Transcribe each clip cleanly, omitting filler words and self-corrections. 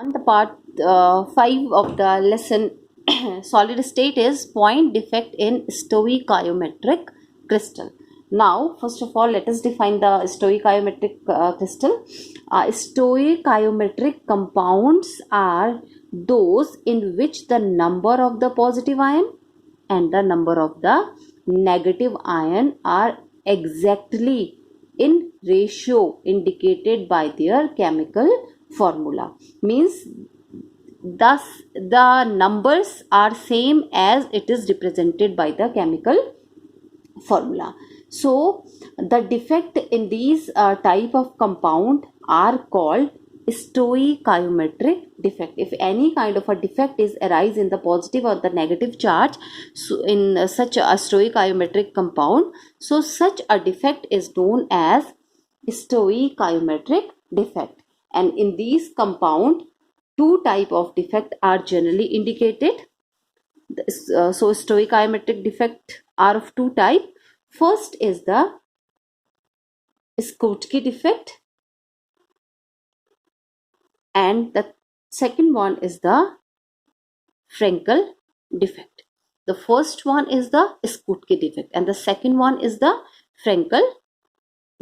On the part 5 of the lesson, solid state is point defect in stoichiometric crystal. Now, first of all, let us define the stoichiometric crystal. Stoichiometric compounds are those in which the number of the positive ion and the number of the negative ion are exactly in ratio indicated by their chemical formula. Means thus the numbers are same as it is represented by the chemical formula. So the defect in these type of compound are called stoichiometric defect. If any kind of a defect is arise in the positive or the negative charge, so in such a stoichiometric compound, so such a defect is known as stoichiometric defect. And in these compound, two type of defect are generally indicated. So stoichiometric defect are of two type. First is the Schottky defect, and the second one is the Frenkel defect. The first one is the Schottky defect and the second one is the Frenkel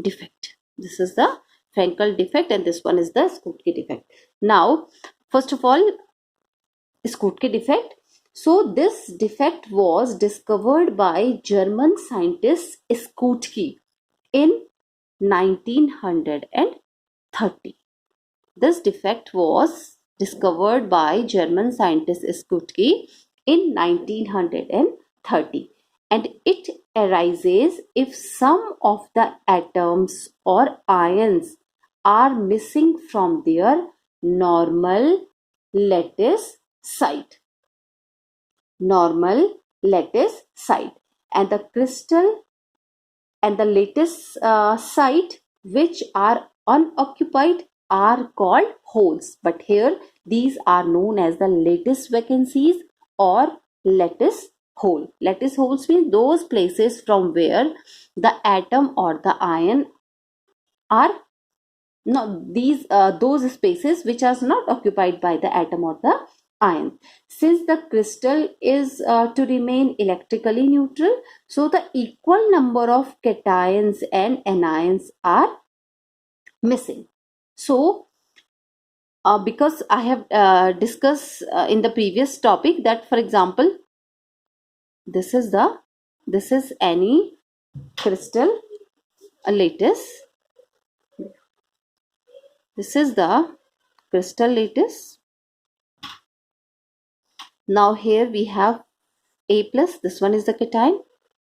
defect. This is the Frenkel defect and this one is the Schottky defect. Now, first of all, Schottky defect. So this defect was discovered by German scientist Schottky in 1930. This defect was discovered by German scientist Schottky in 1930, and it arises if some of the atoms or ions are missing from their normal lattice site. Normal lattice site, and the crystal and the lattice site which are unoccupied are called holes. But here these are known as the lattice vacancies or lattice hole. Lattice holes means those places from where the atom or the ion are not those spaces which are not occupied by the atom or the ion. Since the crystal is to remain electrically neutral, so the equal number of cations and anions are missing. So because I have discussed in the previous topic that, for example, this is any crystal lattice. This is the crystal lattice. Now here we have A plus, this one is the cation,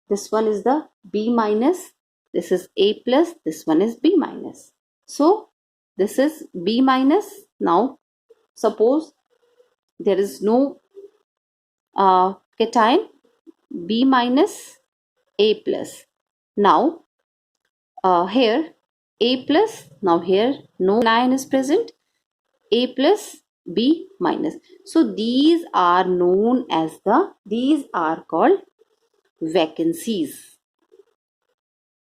this one is the B minus, this is A plus, this one is B minus. So this is B minus. Now suppose there is no cation, B minus, A plus. Now here A plus, now here no anion is present, A plus, B minus. So these are called vacancies.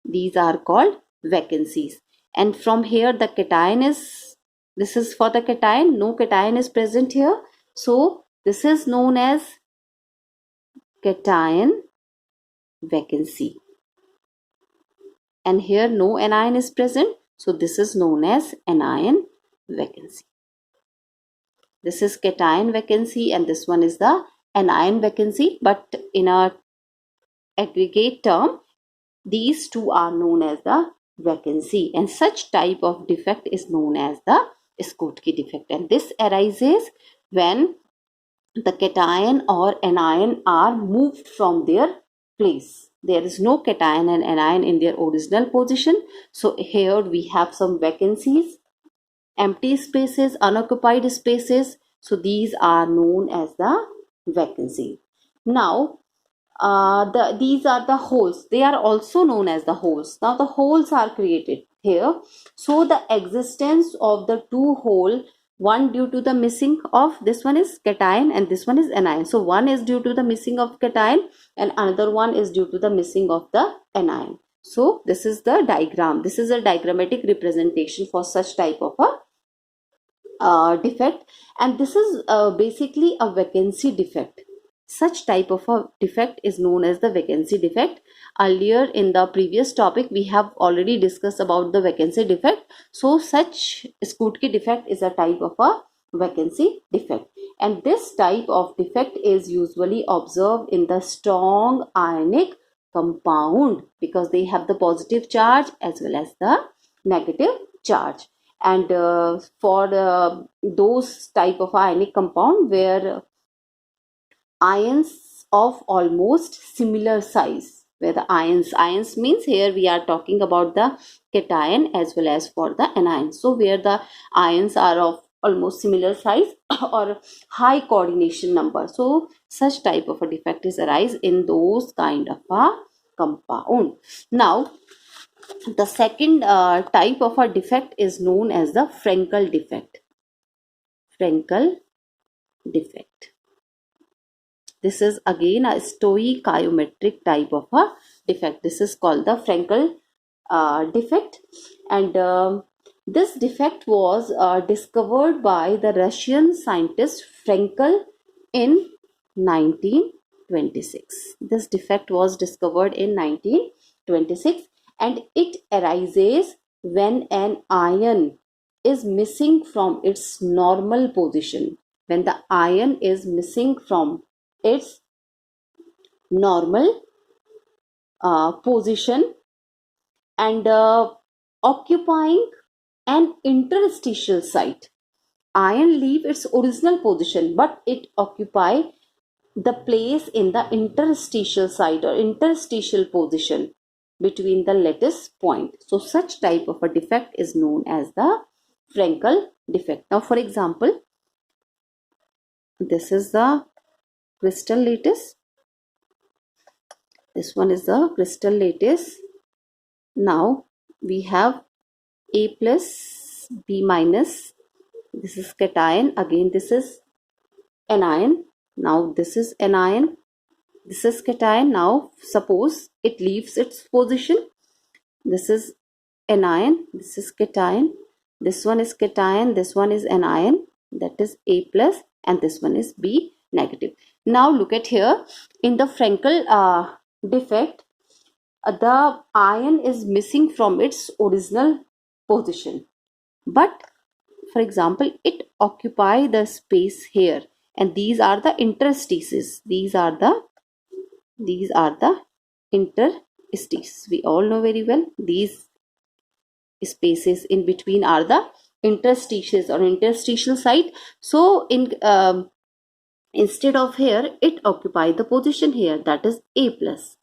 These are called vacancies. And from here the cation is, this is for the cation, no cation is present here. So this is known as cation vacancy. And here no anion is present. So this is known as anion vacancy. This is cation vacancy and this one is the anion vacancy. But in a aggregate term, these two are known as the vacancy, and such type of defect is known as the Schottky defect. And this arises when the cation or anion are moved from their place. There is no cation and anion in their original position. So here we have some vacancies, empty spaces, unoccupied spaces. So these are known as the vacancy. Now these are the holes. They are also known as the holes. Now the holes are created here. So the existence of the two hole, one due to the missing of, this one is cation and this one is anion. So one is due to the missing of cation and another one is due to the missing of the anion. So this is the diagram. This is a diagrammatic representation for such type of a defect, and this is basically a vacancy defect. Such type of a defect is known as the vacancy defect. Earlier in the previous topic we have already discussed about the vacancy defect. So such Schottky defect is a type of a vacancy defect, and this type of defect is usually observed in the strong ionic compound because they have the positive charge as well as the negative charge. And for those type of ionic compound where ions of almost similar size, where the ions means here we are talking about the cation as well as for the anion, so where the ions are of almost similar size or high coordination number, so such type of a defect is arise in those kind of a compound. Now the second type of a defect is known as the Frankel defect. Frankel defect. This is again a stoichiometric type of a defect. This is called the Frankel defect, and this defect was discovered by the Russian scientist Frankel in 1926. This defect was discovered in 1926, and it arises when an ion is missing from its normal position. When the ion is missing from its normal position and occupying an interstitial site. Ion leave its original position, but it occupy the place in the interstitial site or interstitial position between the lattice point. So such type of a defect is known as the Frankel defect. Now for example, this is the crystal lattice. This one is the crystal lattice. Now we have A plus, B minus. This is cation. Again this is anion. Now this is anion. This is cation. Now suppose it leaves its position. This is anion. This is cation. This one is cation. This one is anion. That is A plus, and this one is B negative. Now look at here in the Frankel defect, the ion is missing from its original position, but for example it occupy the space here, and these are the interstices. These are the interstices. We all know very well these spaces in between are the interstices or interstitial site. So in instead of here, it occupy the position here, that is A plus,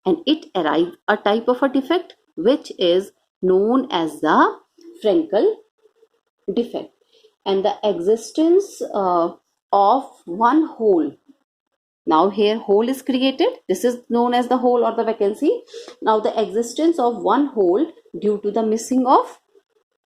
and it arrive a type of a defect which is known as the Frankel defect. And the existence of one hole. Now here hole is created. This is known as the hole or the vacancy. Now the existence of one hole due to the missing of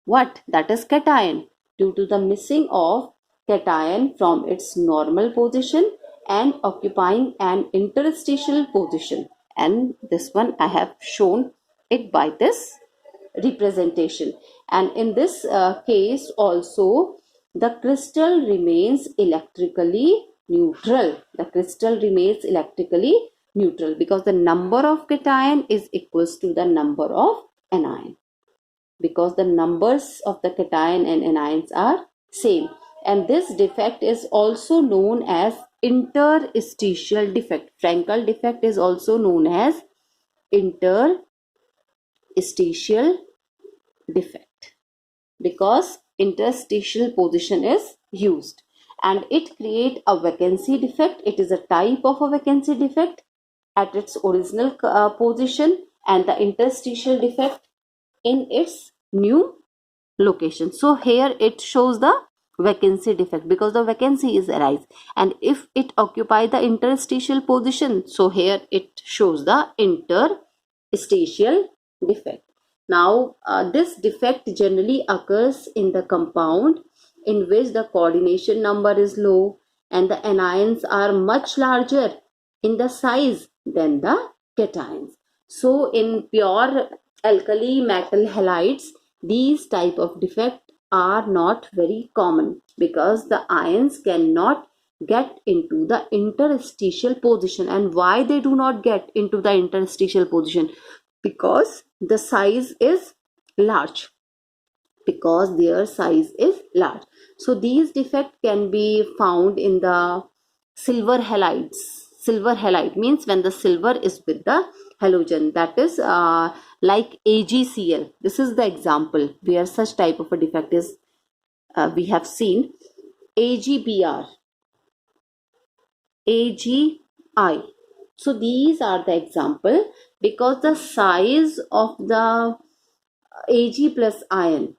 what? That is cation. Due to the missing of cation from its normal position and occupying an interstitial position, and this one I have shown it by this representation. And in this case also the crystal remains electrically neutral. The crystal remains electrically neutral because the number of cation is equals to the number of anion, because the numbers of the cation and anions are same. And this defect is also known as interstitial defect. Frankel defect is also known as interstitial defect because interstitial position is used, and it create a vacancy defect. It is a type of a vacancy defect at its original position, and the interstitial defect in its new location. So here it shows the vacancy defect because the vacancy is arise, and if it occupy the interstitial position, so here it shows the interstitial defect. Now this defect generally occurs in the compound in which the coordination number is low and the anions are much larger in the size than the cations. So in pure alkali metal halides, these type of defect are not very common because the ions cannot get into the interstitial position. And why they do not get into the interstitial position? Because the size is large. Because their size is large. So these defects can be found in the silver halides. Silver halide means when the silver is with the halogen, that is like AgCl. This is the example where such type of a defect is we have seen. AgBr, AgI. So these are the example because the size of the Ag plus ion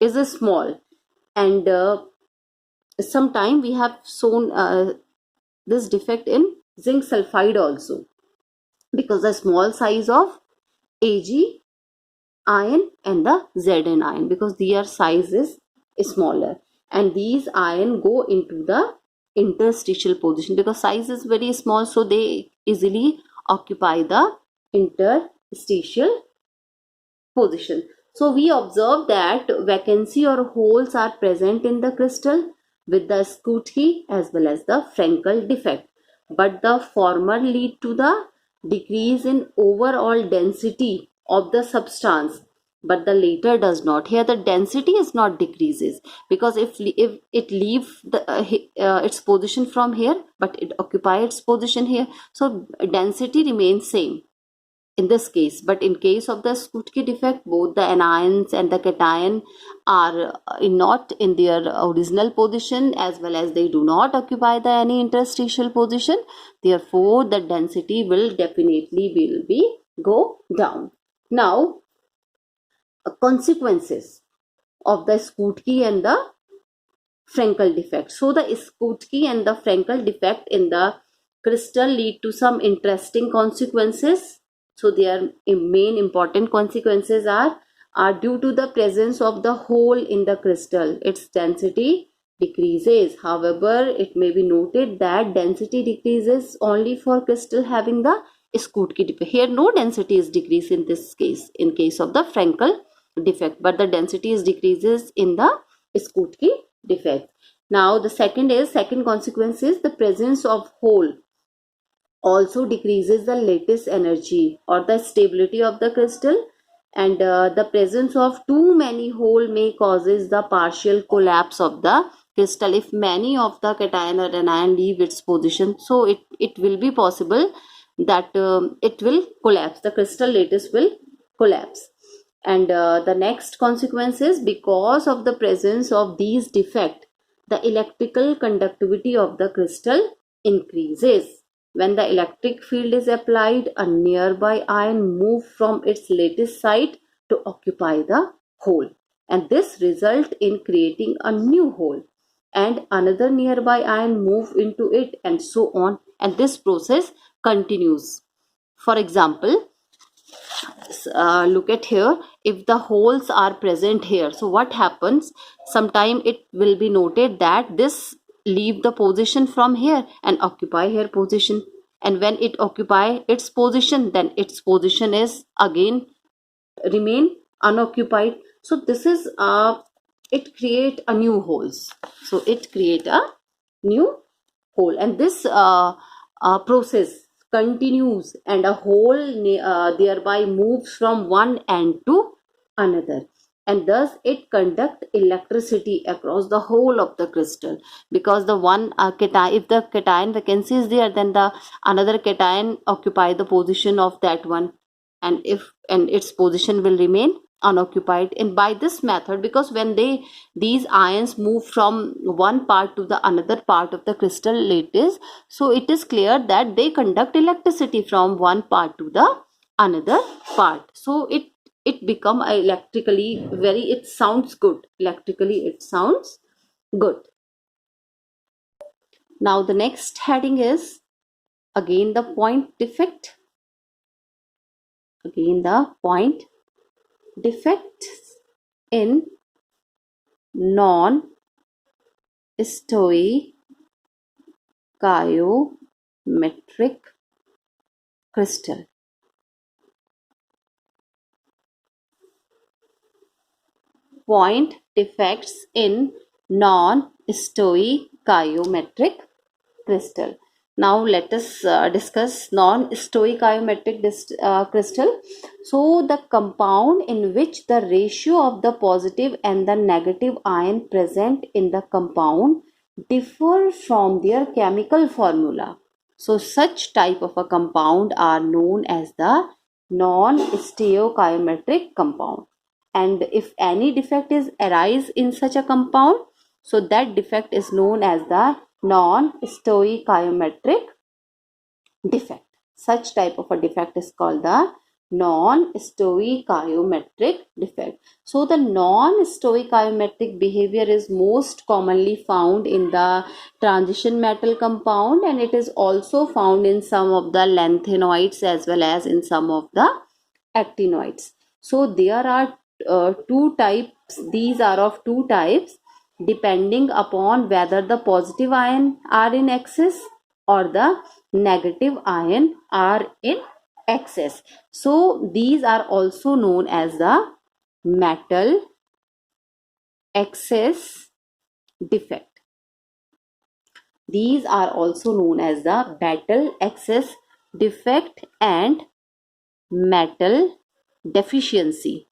is a small, and sometime we have shown this defect in zinc sulfide also, because the small size of Ag ion and the Zn ion, because their size is smaller, and these ion go into the interstitial position because size is very small, so they easily occupy the interstitial position. So we observe that vacancy or holes are present in the crystal with the Schottky as well as the Frankel defect, but the former lead to the decrease in overall density of the substance, but the later does not. Here the density is not decreases, because if it leave its position from here but it occupies its position here, so density remains same in this case. But in case of the Schottky defect, both the anions and the cation are not in their original position, as well as they do not occupy the any interstitial position. Therefore the density will definitely will be go down. Now consequences of the Schottky and the Frankel defect. So the Schottky and the Frankel defect in the crystal lead to some interesting consequences. So their main important consequences are due to the presence of the hole in the crystal, its density decreases. However, it may be noted that density decreases only for crystal having the Schottky defect. Here no density is decreased in this case, in case of the Frankel defect, but the density is decreases in the Schottky defect. Now the second consequence is the presence of hole also decreases the lattice energy or the stability of the crystal, and the presence of too many hole may causes the partial collapse of the crystal. If many of the cation or anion leave its position, so it will be possible that it will collapse, the crystal lattice will collapse. And the next consequence is, because of the presence of these defect, the electrical conductivity of the crystal increases. When the electric field is applied, a nearby ion moves from its lattice site to occupy the hole, and this results in creating a new hole, and another nearby ion move into it, and so on, and this process continues. For example, look at here, if the holes are present here, so what happens, sometime it will be noted that this leave the position from here and occupy here position, and when it occupy its position, then its position is again remain unoccupied. So this is it create a new holes, so it create a new hole, and this process continues, and a hole thereby moves from one end to another, and thus it conduct electricity across the whole of the crystal, because the one cation, if the cation vacancy is there, then the another cation occupy the position of that one, and if and its position will remain unoccupied. And by this method, because when these ions move from one part to the another part of the crystal lattice, so it is clear that they conduct electricity from one part to the another part, so it become electrically very, it sounds good, electrically it sounds good. Now the next heading is again the point defect. Again the point defects in non-stoichiometric crystal. point defects in non-stoichiometric crystal. Now let us discuss non-stoichiometric crystal. So the compound in which the ratio of the positive and the negative ion present in the compound differ from their chemical formula. So such type of a compound are known as the non-stoichiometric compound. And if any defect is arise in such a compound, so that defect is known as the non-stoichiometric defect. Such type of a defect is called the non-stoichiometric defect. So the non-stoichiometric behavior is most commonly found in the transition metal compound, and it is also found in some of the lanthanoids as well as in some of the actinoids. So there are two types. These are of two types depending upon whether the positive ion are in excess or the negative ion are in excess. So these are also known as the metal excess defect. These are also known as the metal excess defect and metal deficiency.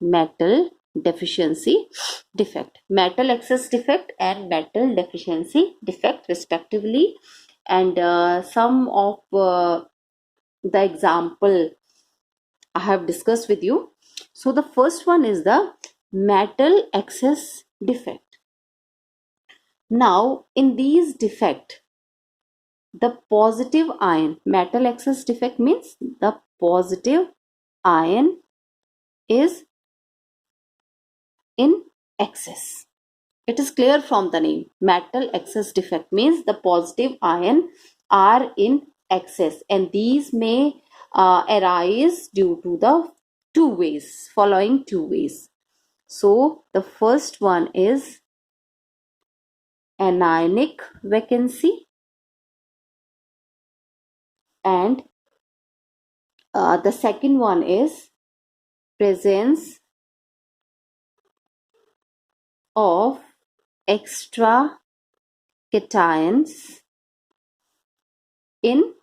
Metal deficiency defect, metal excess defect and metal deficiency defect respectively. And some of the example I have discussed with you. So the first one is the metal excess defect. Now in these defect, the positive ion, metal excess defect means the positive ion is in excess. It is clear from the name. Metal excess defect means the positive ion are in excess, and these may arise due to the following two ways. So the first one is anionic vacancy, and the second one is presence of extra cations in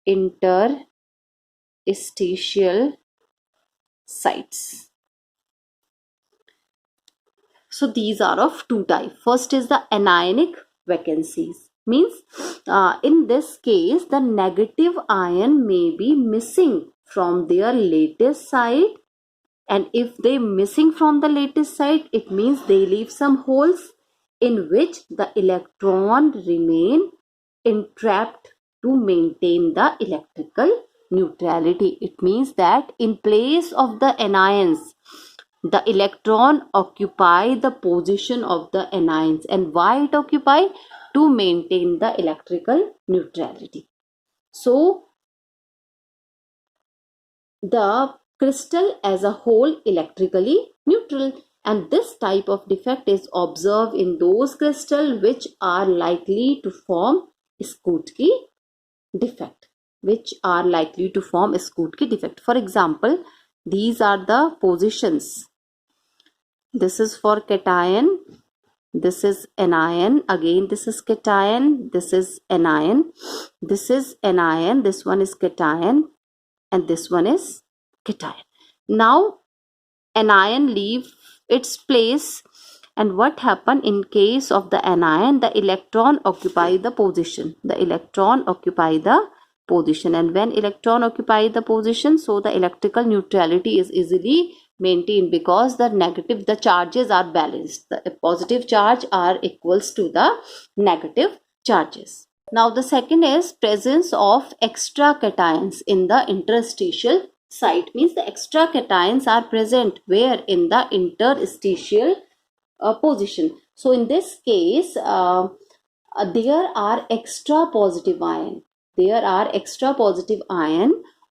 interstitial sites. So these are of two types. First is the anionic vacancies. Means in this case the negative ion may be missing from their lattice site, and if they missing from the lattice site, it means they leave some holes in which the electron remain entrapped to maintain the electrical neutrality. It means that in place of the anions, the electron occupy the position of the anions. And why it occupy? To maintain the electrical neutrality. So the crystal as a whole electrically neutral, and this type of defect is observed in those crystals which are likely to form Schottky defect. For example, these are the positions. This is for cation, this is anion, again this is cation, this is anion, this is anion, this one is cation, and this one is cation. Now anion leave its place, and what happen in case of the anion? The electron occupy the position. And when electron occupy the position, so the electrical neutrality is easily maintained because the charges are balanced. The positive charge are equals to the negative charges. Now the second is presence of extra cations in the interstitial site. Means the extra cations are present where? In the interstitial position. So in this case there are extra positive ion.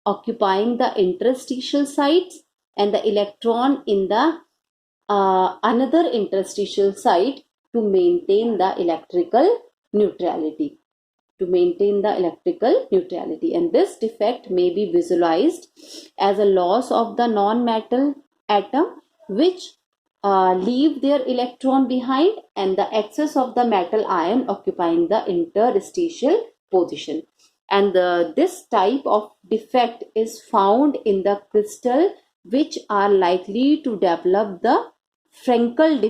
Occupying the interstitial sites, and the electron in the another interstitial site to maintain the electrical neutrality. And this defect may be visualized as a loss of the non-metal atom which leave their electron behind, and the excess of the metal ion occupying the interstitial position. And this type of defect is found in the crystal which are likely to develop the Frankel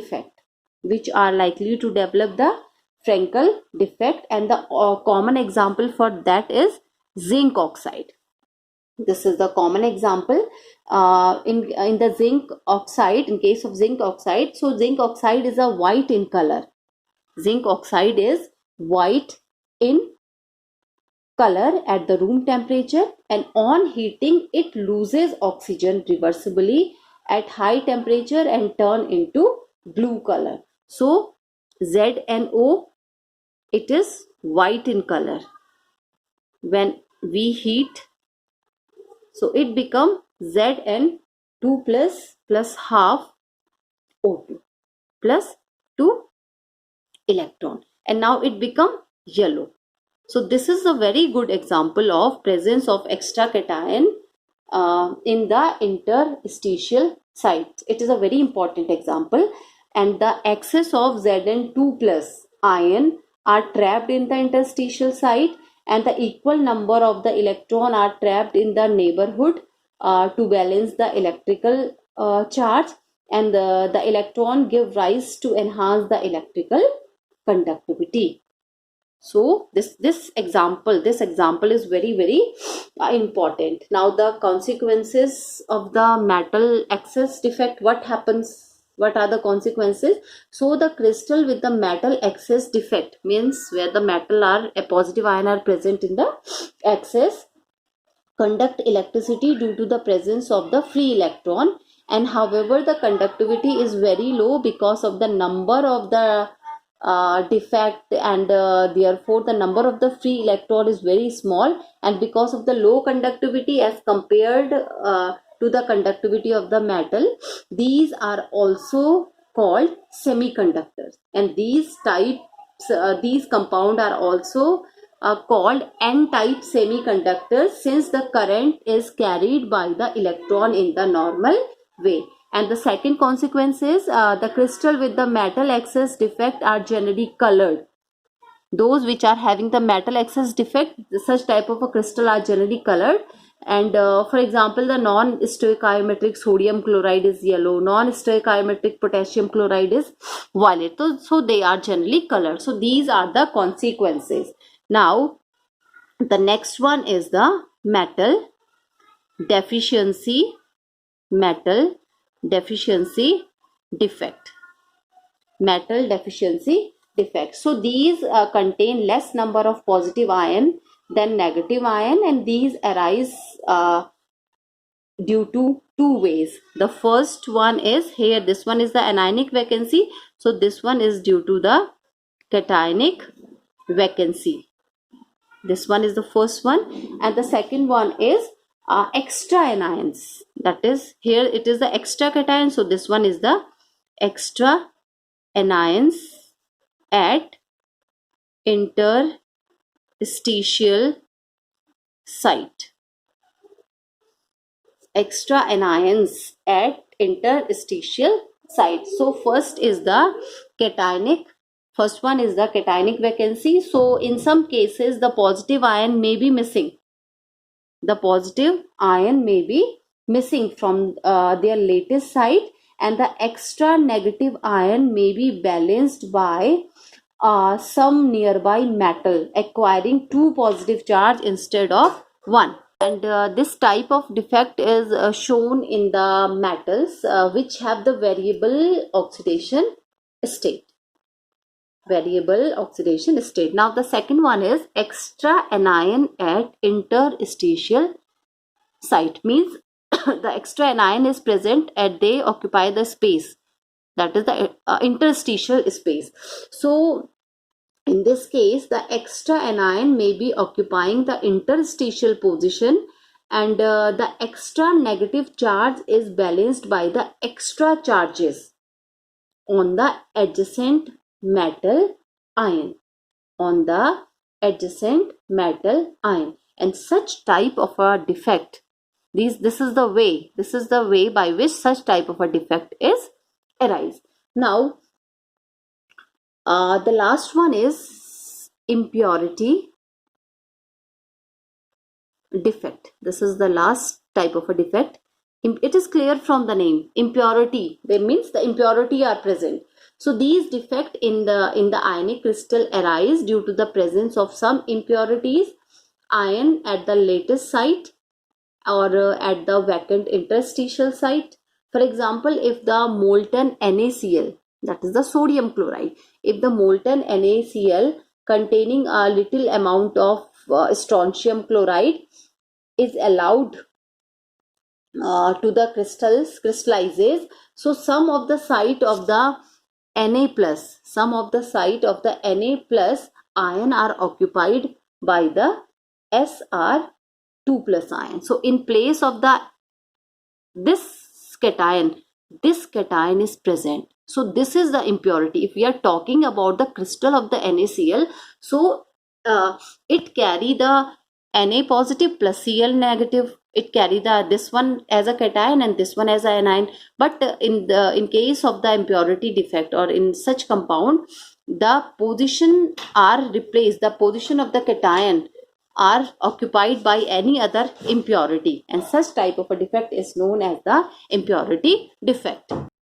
defect, and the common example for that is zinc oxide. This is the common example in the zinc oxide. In case of zinc oxide, so zinc oxide is a white in color. Zinc oxide is white in color at the room temperature, and on heating it loses oxygen reversibly at high temperature and turn into blue color. So ZnO, it is white in color. When we heat, so it become Zn2 plus half O2 plus 2 electron, and now it become yellow. So this is a very good example of presence of extra cation in the interstitial site. It is a very important example, and the excess of Zn2 plus ion are trapped in the interstitial site, and the equal number of the electron are trapped in the neighborhood to balance the electrical charge, and the electron give rise to enhance the electrical conductivity. So this example is very important. Now the consequences of the metal excess defect, what happens, what are the consequences? So the crystal with the metal excess defect, means where the metal are a positive ion are present in the excess, conduct electricity due to the presence of the free electron, and however the conductivity is very low because of the number of the defect, and therefore the number of the free electron is very small, and because of the low conductivity as compared to the conductivity of the metal, these are also called semiconductors, and these compound are also called n-type semiconductors, since the current is carried by the electron in the normal way. And the second consequence is the crystal with the metal excess defect are generally colored. Those which are having the metal excess defect, such type of a crystal are generally colored. And for example, the non-stoichiometric sodium chloride is yellow, non-stoichiometric potassium chloride is violet. So they are generally colored. So these are the consequences. Now the next one is the metal deficiency defect. Metal deficiency defect. So these contain less number of positive ion than negative ion, and these arise due to two ways. The first one is here, this one is the anionic vacancy, so this one is due to the cationic vacancy. This one is the first one, and the second one is extra anions. That is, here it is the extra cation, so this one is the extra anions at interstitial site. Extra anions at interstitial site. So first is the cationic. First one is the cationic vacancy. So in some cases the positive ion may be missing. The positive ion may be missing from their latest site, and the extra negative ion may be balanced by some nearby metal acquiring two positive charge instead of one. And this type of defect is shown in the metals which have the variable oxidation state. Now the second one is extra anion at interstitial site, means the extra anion is present and they occupy the space, that is the interstitial space. So in this case the extra anion may be occupying the interstitial position, and the extra negative charge is balanced by the extra charges on the adjacent metal ion, and such type of a defect This is the way by which such type of a defect is arise. Now the last one is impurity defect. This is the last type of a defect. It is clear from the name, impurity. That means the impurity are present. So these defect in the ionic crystal arise due to the presence of some impurities, ion at the lattice site or at the vacant interstitial site. For example, if the molten NaCl, that is the sodium chloride, if the molten NaCl containing a little amount of strontium chloride is allowed to the crystallizes, so some of the site of the Na plus ion are occupied by the Sr2 plus ion. So in place of this cation is present. So this is the impurity. If we are talking about the crystal of the NaCl, so it carry the Na positive plus Cl negative. It carry this one as a cation and this one as an anion. But in case of the impurity defect or in such compound, the position are replaced. The position of the cation are occupied by any other impurity, and such type of a defect is known as the impurity defect.